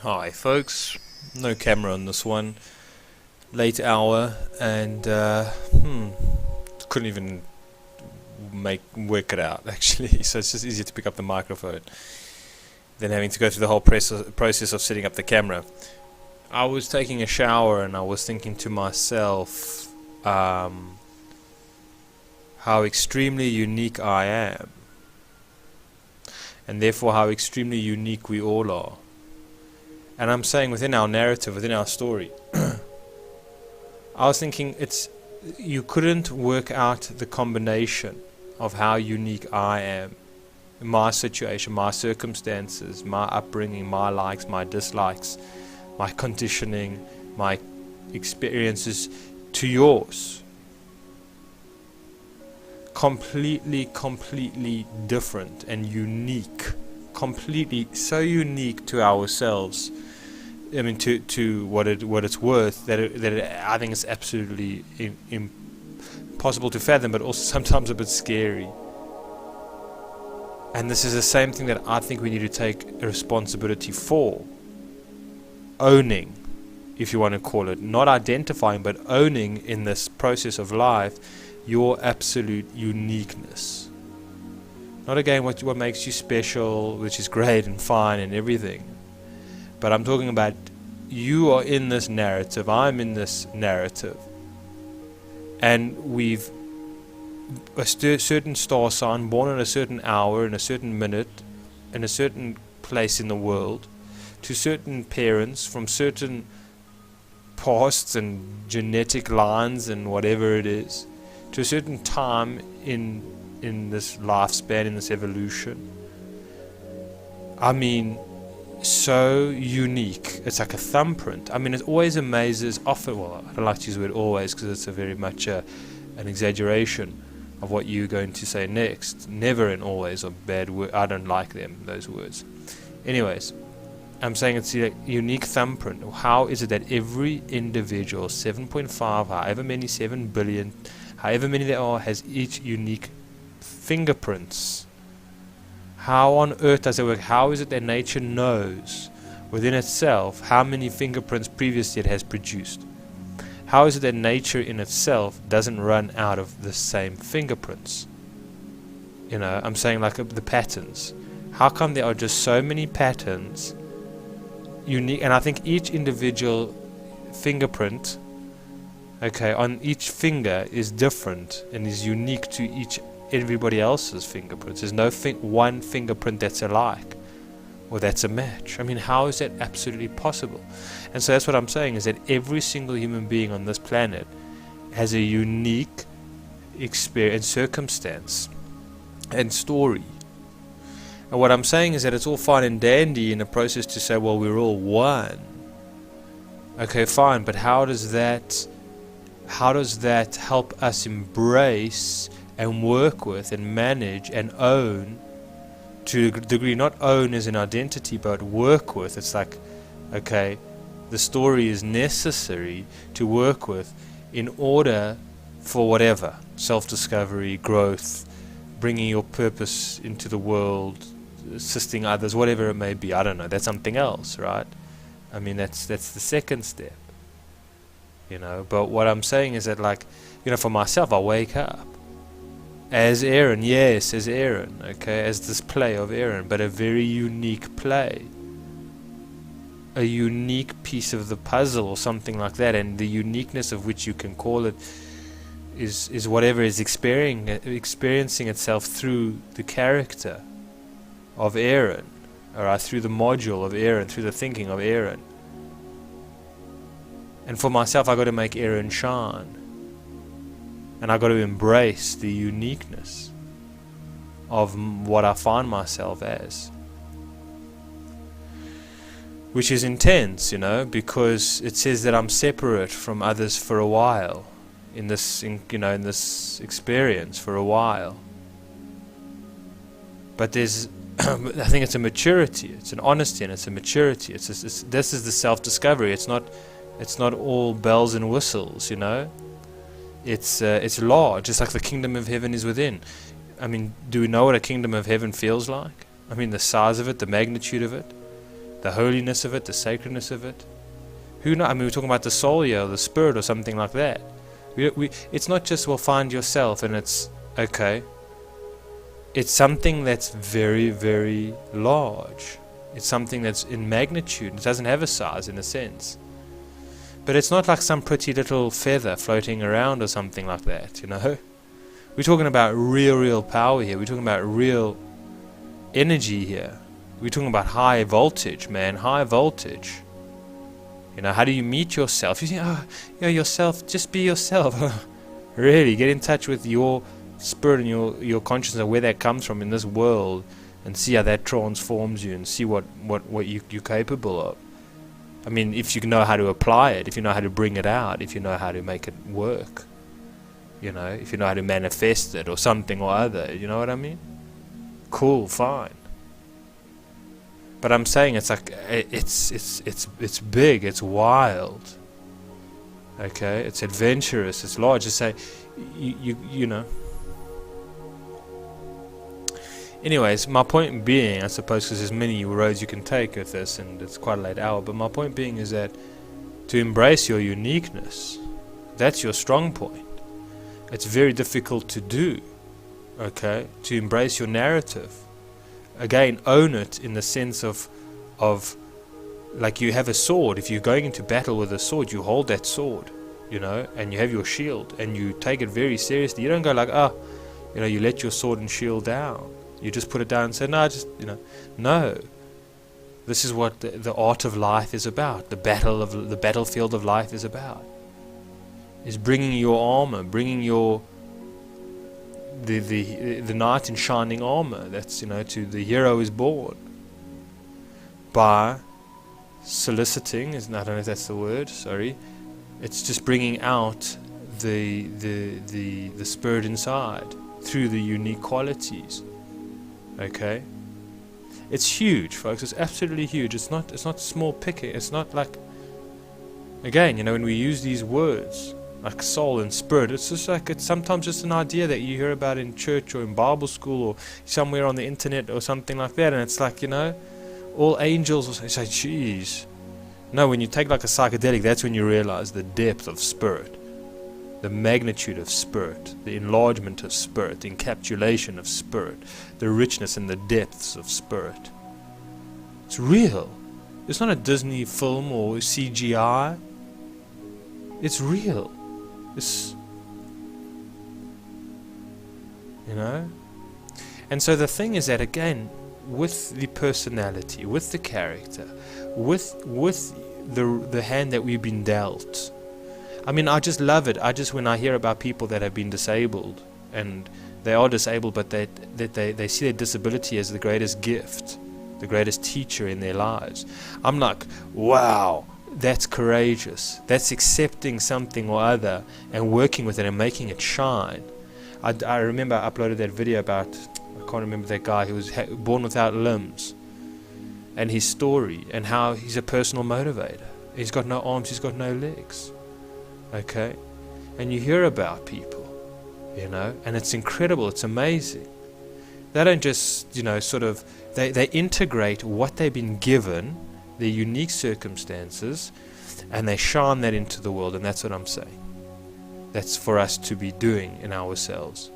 Hi folks, no camera on this one, late hour, and couldn't even work it out actually, so it's just easier to pick up the microphone than having to go through the whole process of setting up the camera. I was taking a shower and I was thinking to myself how extremely unique I am, and therefore how extremely unique we all are. And I'm saying within our narrative, within our story, I was thinking you couldn't work out the combination of how unique I am, my situation, my circumstances, my upbringing, my likes, my dislikes, my conditioning, my experiences to yours. Completely different and unique. Completely so unique to ourselves. I mean, to what it's worth, that I think it's absolutely impossible to fathom, but also sometimes a bit scary. And this is the same thing that I think we need to take a responsibility for. Owning, if you want to call it, not identifying, but owning in this process of life your absolute uniqueness. Not again what makes you special, which is great and fine and everything. But I'm talking about you are in this narrative, I'm in this narrative. And we've a certain star sign, born in a certain hour, in a certain minute, in a certain place in the world, to certain parents, from certain pasts and genetic lines and whatever it is, to a certain time in this lifespan, in this evolution. I mean, so unique. It's like a thumbprint. I mean, it always amazes, often, well, I don't like to use the word always because it's a very much an exaggeration of what you're going to say next. Never and always are bad words. I don't like them, those words. Anyways, I'm saying it's a unique thumbprint. How is it that every individual, 7.5, however many, 7 billion, however many there are, has each unique fingerprints? How on earth does it work? How is it that nature knows within itself how many fingerprints previously it has produced? How is it that nature in itself doesn't run out of the same fingerprints? You know, I'm saying like the patterns. How come there are just so many patterns, unique? And I think each individual fingerprint, okay, on each finger is different and is unique to everybody else's fingerprints. There's no one fingerprint that's alike or that's a match. I mean, how is that absolutely possible? And so that's what I'm saying, is that every single human being on this planet has a unique experience, circumstance and story. And what I'm saying is that it's all fine and dandy in a process to say, well, we're all one. Okay, fine, but how does that help us embrace and work with and manage and own, to a degree, not own as an identity, but work with? It's like, okay, the story is necessary to work with in order for whatever, self-discovery, growth, bringing your purpose into the world, assisting others, whatever it may be. I don't know, that's something else, right? I mean, that's the second step, you know. But what I'm saying is that, like, you know, for myself, I wake up as Aaron, yes, as Aaron, okay, as this play of Aaron, but a very unique play, a unique piece of the puzzle or something like that. And the uniqueness of which you can call it is whatever is experiencing itself through the character of Aaron, alright, through the module of Aaron, through the thinking of Aaron. And for myself, I got to make Aaron shine. And I got to embrace the uniqueness of what I find myself as, which is intense, you know, because it says that I'm separate from others for a while in this experience for a while. But there's, I think it's a maturity, it's an honesty, and it's a maturity. This is the self-discovery. It's not all bells and whistles, you know. It's large, just like the kingdom of heaven is within. I mean, do we know what a kingdom of heaven feels like? I mean, the size of it, the magnitude of it. the holiness of it, the sacredness of it. Who knows? I mean, we're talking about the soul here, or the spirit, or something like that. It's not just, well, find yourself and it's okay. It's something that's very, very large. It's something that's in magnitude. It doesn't have a size in a sense. But it's not like some pretty little feather floating around or something like that, you know. We're talking about real power here. We're talking about real energy here. We're talking about high voltage, man. High voltage. You know, how do you meet yourself? You think, yourself, just be yourself. Really, get in touch with your spirit and your consciousness and where that comes from in this world, and see how that transforms you, and see what you're capable of. I mean, if you know how to apply it, if you know how to bring it out, if you know how to make it work, you know, if you know how to manifest it or something or other, you know what I mean? Cool, fine. But I'm saying it's like it's big, it's wild. Okay, it's adventurous, it's large. Just say, you know. Anyways, my point being, I suppose, because there's many roads you can take with this, and it's quite a late hour, but my point being is that to embrace your uniqueness, that's your strong point. It's very difficult to do, okay? To embrace your narrative. Again, own it in the sense of like you have a sword. If you're going into battle with a sword, you hold that sword, you know, and you have your shield, and you take it very seriously. You don't go like, you know, you let your sword and shield down. You just put it down and say, no, just, you know, no. This is what the art of life is about. The battlefield of life is about. Is bringing your armor, bringing your the knight in shining armor. That's, you know, to the hero is born by soliciting. I don't know if that's the word. Sorry, it's just bringing out the spirit inside through the unique qualities. Okay, it's huge, folks. It's absolutely huge. It's not small picking. It's not like, again, you know, when we use these words like soul and spirit, it's just like, it's sometimes just an idea that you hear about in church or in Bible school or somewhere on the internet or something like that, and it's like, you know, all angels will say, geez. No, when you take like a psychedelic, that's when you realize the depth of spirit, the magnitude of spirit, the enlargement of spirit, the encapsulation of spirit, the richness and the depths of spirit. It's real. It's not a Disney film or CGI. It's real. It's, you know. And so the thing is that, again, with the personality, with the character, with the hand that we've been dealt, I mean, I just love it. When I hear about people that have been disabled, and they are disabled, but they see their disability as the greatest gift, the greatest teacher in their lives. I'm like, wow, that's courageous. That's accepting something or other and working with it and making it shine. I remember I uploaded that video about, I can't remember that guy who was born without limbs, and his story, and how he's a personal motivator. He's got no arms, he's got no legs. Okay, and you hear about people, you know, and it's incredible, it's amazing. They don't just, you know, sort of, they integrate what they've been given, their unique circumstances, and they shine that into the world, and that's what I'm saying. That's for us to be doing in ourselves.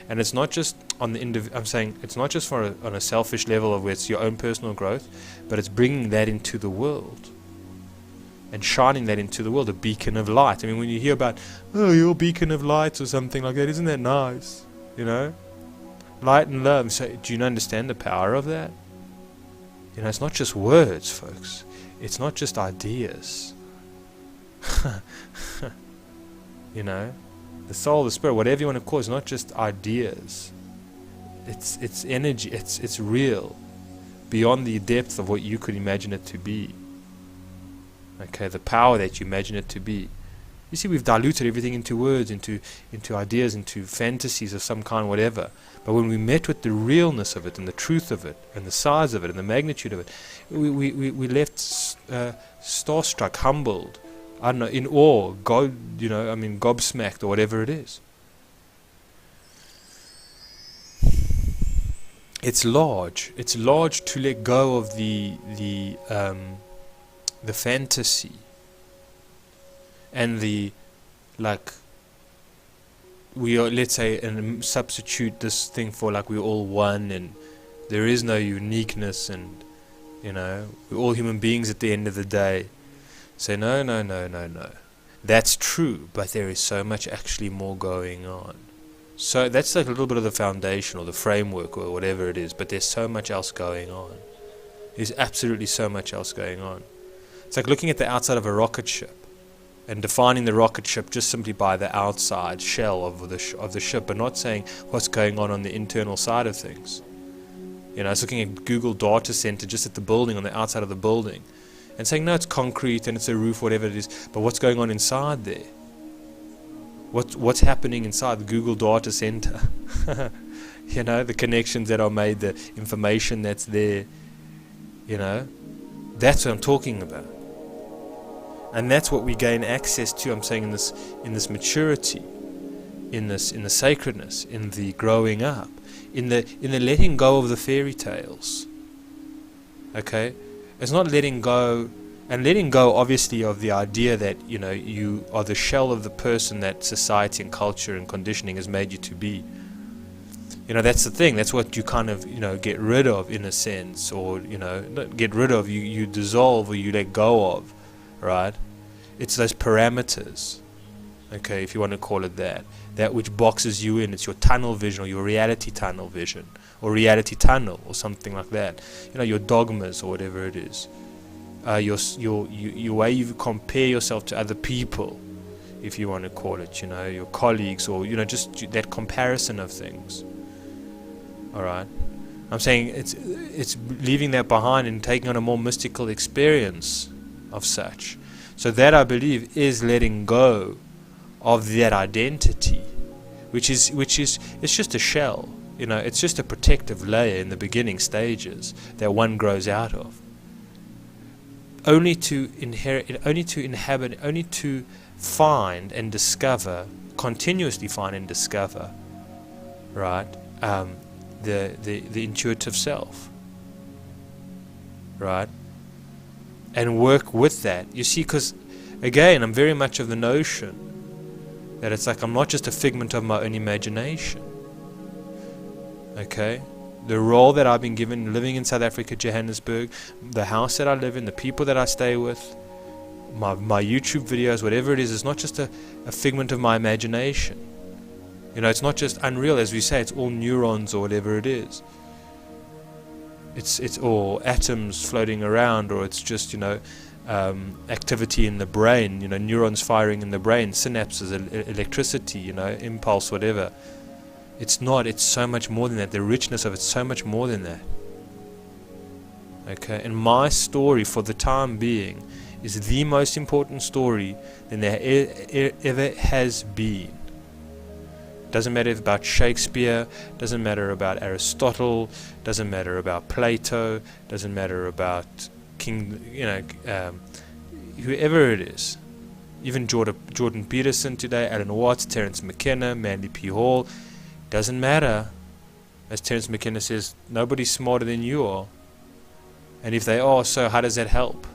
And it's not just on the I'm saying it's not just on a selfish level of where it's your own personal growth, but it's bringing that into the world. And shining that into the world, a beacon of light. I mean, when you hear about, oh, you're a beacon of light or something like that, isn't that nice? You know? Light and love. So, do you understand the power of that? You know, it's not just words, folks. It's not just ideas. You know? The soul, the spirit, whatever you want to call it, is not just ideas. It's energy. It's real. Beyond the depth of what you could imagine it to be. Okay, the power that you imagine it to be. You see, we've diluted everything into words, into ideas, into fantasies of some kind, whatever. But when we met with the realness of it, and the truth of it, and the size of it, and the magnitude of it, we left starstruck, humbled, I don't know, in awe, gobsmacked, or whatever it is. it's large. It's large to let go of the fantasy and the, like, we are, let's say, and substitute this thing for like we're all one and there is no uniqueness, and we're all human beings at the end of the day. Say no. That's true, but there is so much actually more going on. So that's like a little bit of the foundation or the framework or whatever it is, but there's so much else going on. There's absolutely so much else going on. It's like looking at the outside of a rocket ship and defining the rocket ship just simply by the outside shell of the ship, but not saying what's going on the internal side of things. It's looking at Google data center just at the building, on the outside of the building, and saying, no, it's concrete and it's a roof, whatever it is, but what's going on inside there? What's happening inside the Google data center? The connections that are made, the information that's there, that's what I'm talking about. And that's what we gain access to, I'm saying, in this maturity, in the sacredness, in the growing up, in the letting go of the fairy tales. Okay? It's not letting go, and letting go obviously of the idea that you are the shell of the person that society and culture and conditioning has made you to be. That's the thing. That's what you kind of get rid of, in a sense, or not get rid of, you dissolve or you let go of, right? It's those parameters, okay, if you want to call it that which boxes you in. It's your tunnel vision, or your reality tunnel vision, or reality tunnel, or something like that. Your dogmas, or whatever it is. Your way you compare yourself to other people, if you want to call it, your colleagues, or just that comparison of things. All right, I'm saying it's leaving that behind and taking on a more mystical experience of such. So that, I believe, is letting go of that identity, which is it's just a shell. It's just a protective layer in the beginning stages that one grows out of. Only to inherit, only to inhabit, only to find and discover, continuously find and discover, right? The intuitive self, right? And work with that. You see, because again, I'm very much of the notion that it's like I'm not just a figment of my own imagination. Okay? The role that I've been given living in South Africa, Johannesburg, the house that I live in, the people that I stay with, my YouTube videos, whatever it is not just a figment of my imagination. It's not just unreal, as we say, it's all neurons or whatever it is. It's all atoms floating around, or it's just, activity in the brain, neurons firing in the brain, synapses, electricity, impulse, whatever. It's not, it's so much more than that. The richness of it's so much more than that. Okay, and my story for the time being is the most important story than there ever has been. Doesn't matter about Shakespeare, doesn't matter about Aristotle, doesn't matter about Plato, doesn't matter about whoever it is. Even Jordan Peterson today, Alan Watts, Terence McKenna, Manly P. Hall. Doesn't matter. As Terence McKenna says, nobody's smarter than you are. And if they are, so how does that help?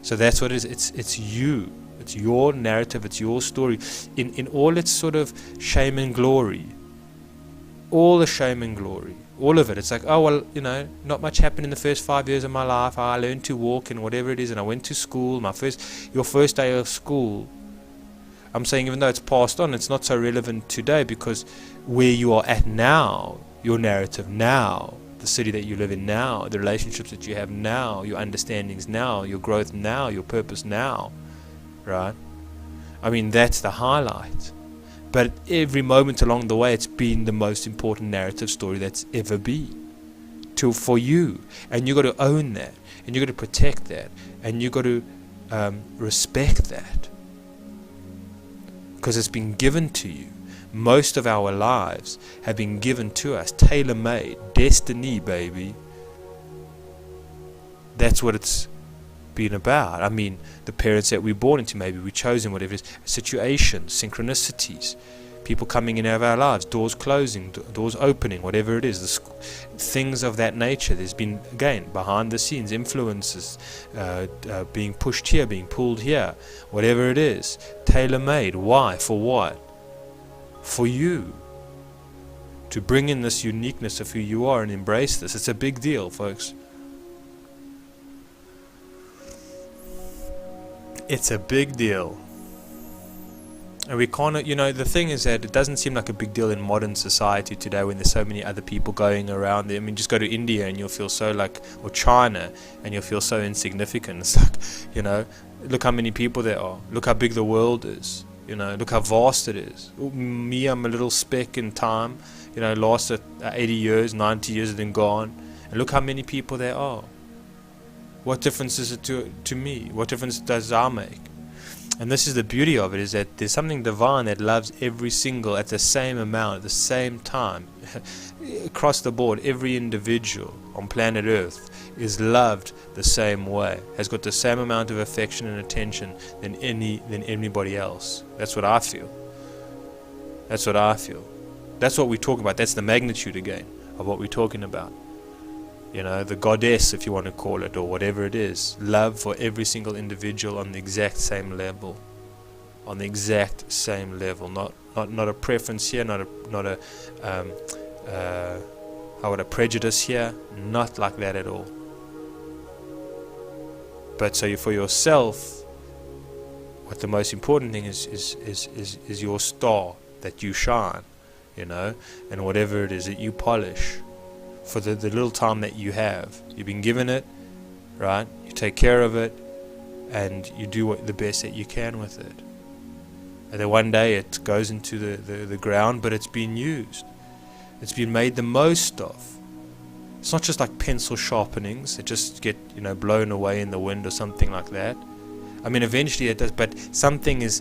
So that's what it is. It's you. It's your narrative. It's your story. In all its sort of shame and glory. All the shame and glory. All of it. It's like, oh, well, not much happened in the first 5 years of my life. I learned to walk and whatever it is, and I went to school. Your first day of school. I'm saying, even though it's passed on, it's not so relevant today, because where you are at now, your narrative now, the city that you live in now, the relationships that you have now, your understandings now, your growth now, your purpose now, right? I mean, that's the highlight. But every moment along the way, it's been the most important narrative story that's ever been for you. And you got to own that, and you got to protect that, and you got to respect that, because it's been given to you. Most of our lives have been given to us, tailor-made, destiny, baby. That's what it's been about. I mean, the parents that we're born into, maybe we're chosen, whatever it is, situations, synchronicities, people coming in our lives, doors closing, doors opening, whatever it is, things of that nature. There's been, again, behind the scenes influences, being pushed here, being pulled here, whatever it is, tailor-made. Why? For what? For you to bring in this uniqueness of who you are and embrace this. It's a big deal, folks. It's a big deal. And we can't, the thing is that it doesn't seem like a big deal in modern society today when there's so many other people going around there. I mean, just go to India and you'll feel so or China, and you'll feel so insignificant. It's like, look how many people there are. Look how big the world is. Look how vast it is. Me, I'm a little speck in time. Last 80 years, 90 years have been gone. And look how many people there are. What difference is it to me? What difference does I make? And this is the beauty of it, is that there's something divine that loves every single, at the same amount, at the same time. Across the board, every individual on planet Earth is loved the same way, has got the same amount of affection and attention than anybody else. That's what I feel. That's what I feel. That's what we're talking about. That's the magnitude again of what we're talking about. The goddess, if you want to call it, or whatever it is. Love for every single individual on the exact same level. On the exact same level. Not a preference here, not a prejudice here. Not like that at all. But so for yourself, what the most important thing is your star, that you shine, and whatever it is that you polish. For the little time that you have, you've been given it, right? You take care of it, and you do the best that you can with it. And then one day it goes into the ground, but it's been used. It's been made the most of. It's not just like pencil sharpenings that just get blown away in the wind or something like that. I mean, eventually it does, but something is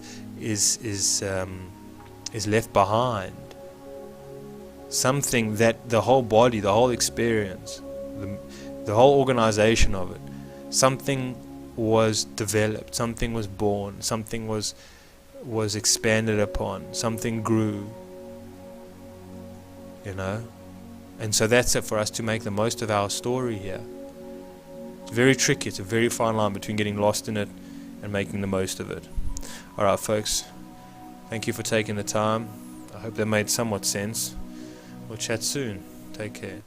left behind. Something that the whole body, the whole experience, the whole organization of it, something was developed, something was born, something was expanded upon, something grew, and so that's it for us to make the most of our story here. It's very tricky. It's a very fine line between getting lost in it and making the most of it. Alright, folks, thank you for taking the time. I hope that made somewhat sense. We'll chat soon. Take care.